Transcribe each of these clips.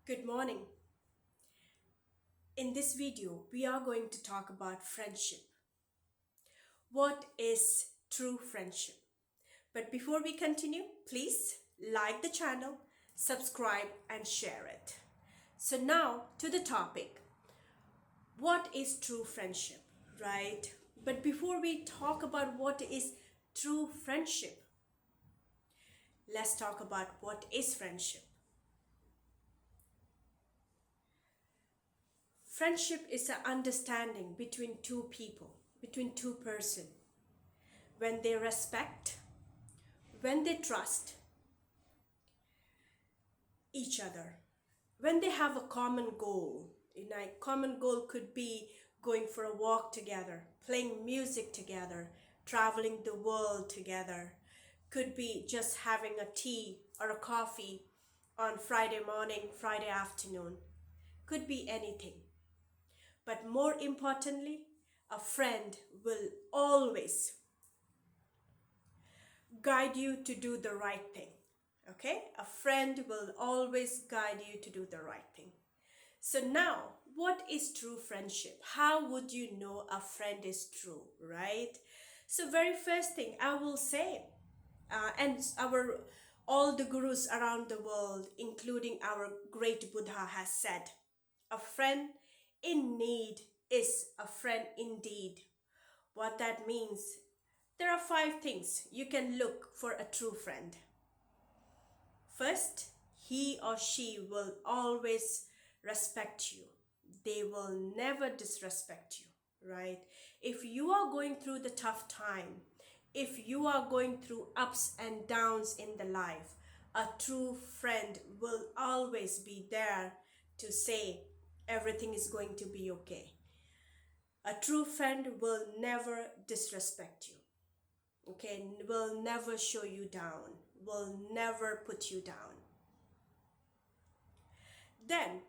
Good morning. In this video, we are going to talk about friendship. What is true friendship? But before we continue, please like the channel, subscribe, and share it. So, now to the topic. What is true friendship, right? But before we talk about what is true friendship, let's talk about what is friendship. Friendship is an understanding between two people, between two persons, when they respect, when they trust each other, when they have a common goal. A common goal could be going for a walk together, playing music together, traveling the world together, could be just having a tea or a coffee on Friday morning, Friday afternoon, could be anything. But more importantly, a friend will always guide you to do the right thing. Okay? A friend will always guide you to do the right thing. So now, what is true friendship? How would you know a friend is true, right? So very first thing I will say, and our all the gurus around the world, including our great Buddha, has said, a friend in need is a friend indeed. What that means, there are 5 things you can look for a true friend. First, he or she will always respect you. They will never disrespect you, right? If you are going through the tough time, if you are going through ups and downs in the life, a true friend will always be there to say everything is going to be okay. A true friend will never disrespect you, okay? Will never show you down, will never put you down. Then,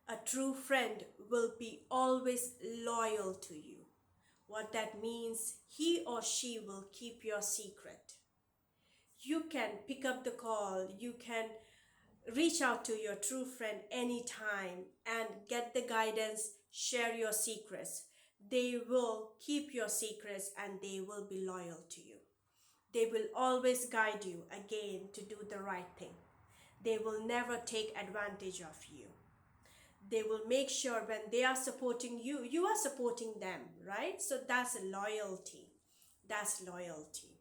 a true friend will be always loyal to you. What that means, he or she will keep your secret. You can pick up the call, you can reach out to your true friend anytime and get the guidance, share your secrets. They will keep your secrets and they will be loyal to you. They will always guide you again to do the right thing. They will never take advantage of you. They will make sure when they are supporting you, you are supporting them, right? So that's loyalty. That's loyalty.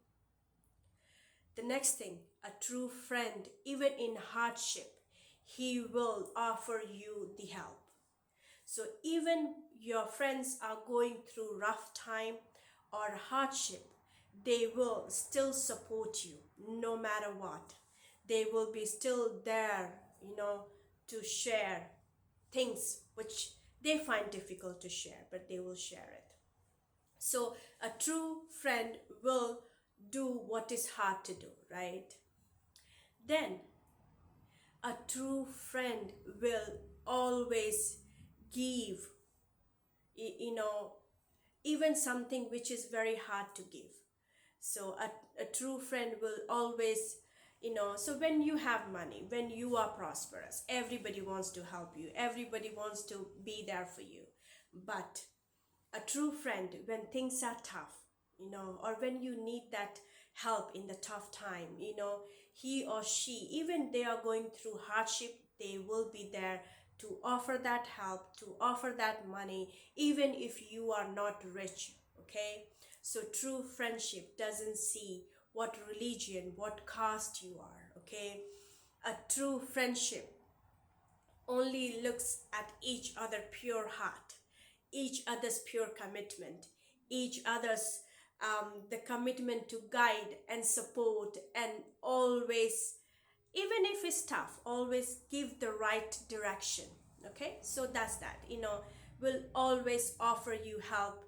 The next thing, a true friend, even in hardship, he will offer you the help. So even your friends are going through rough time or hardship, they will still support you no matter what. They will be still there, to share things which they find difficult to share, but they will share it. So a true friend will do what is hard to do, right? Then a true friend will always give, even something which is very hard to give. So a true friend will always, so when you have money, when you are prosperous, everybody wants to help you, everybody wants to be there for you. But a true friend, when things are tough, or when you need that help in the tough time, he or she, even they are going through hardship, they will be there to offer that help, to offer that money, even if you are not rich, okay? So true friendship doesn't see what religion, what caste you are, okay? A true friendship only looks at each other pure heart, each other's pure commitment, each other's the commitment to guide and support, and always, even if it's tough, always give the right direction. Okay, so that's that. Will always offer you help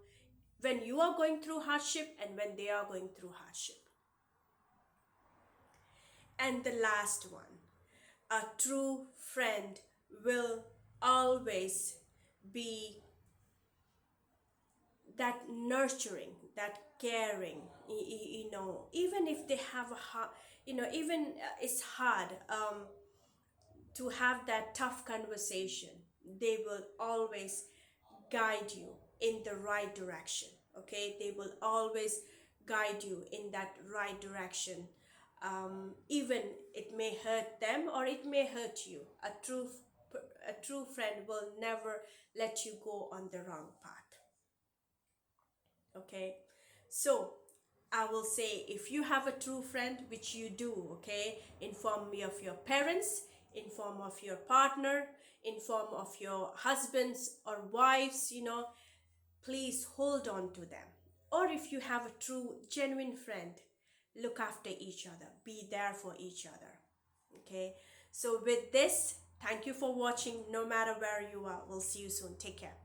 when you are going through hardship and when they are going through hardship. And the last one, a true friend will always be that nurturing, that caring, even if they have a hard, even it's hard to have that tough conversation. They will always guide you in the right direction. Okay, they will always guide you in that right direction. Even it may hurt them or it may hurt you. A true friend will never let you go on the wrong path. Okay, so I will say, if you have a true friend, which you do, okay, inform me of your parents, inform of your partner, inform of your husbands or wives, please hold on to them. Or if you have a true genuine friend, look after each other, be there for each other. Okay, so with this, thank you for watching. No matter where you are, we'll see you soon. Take care.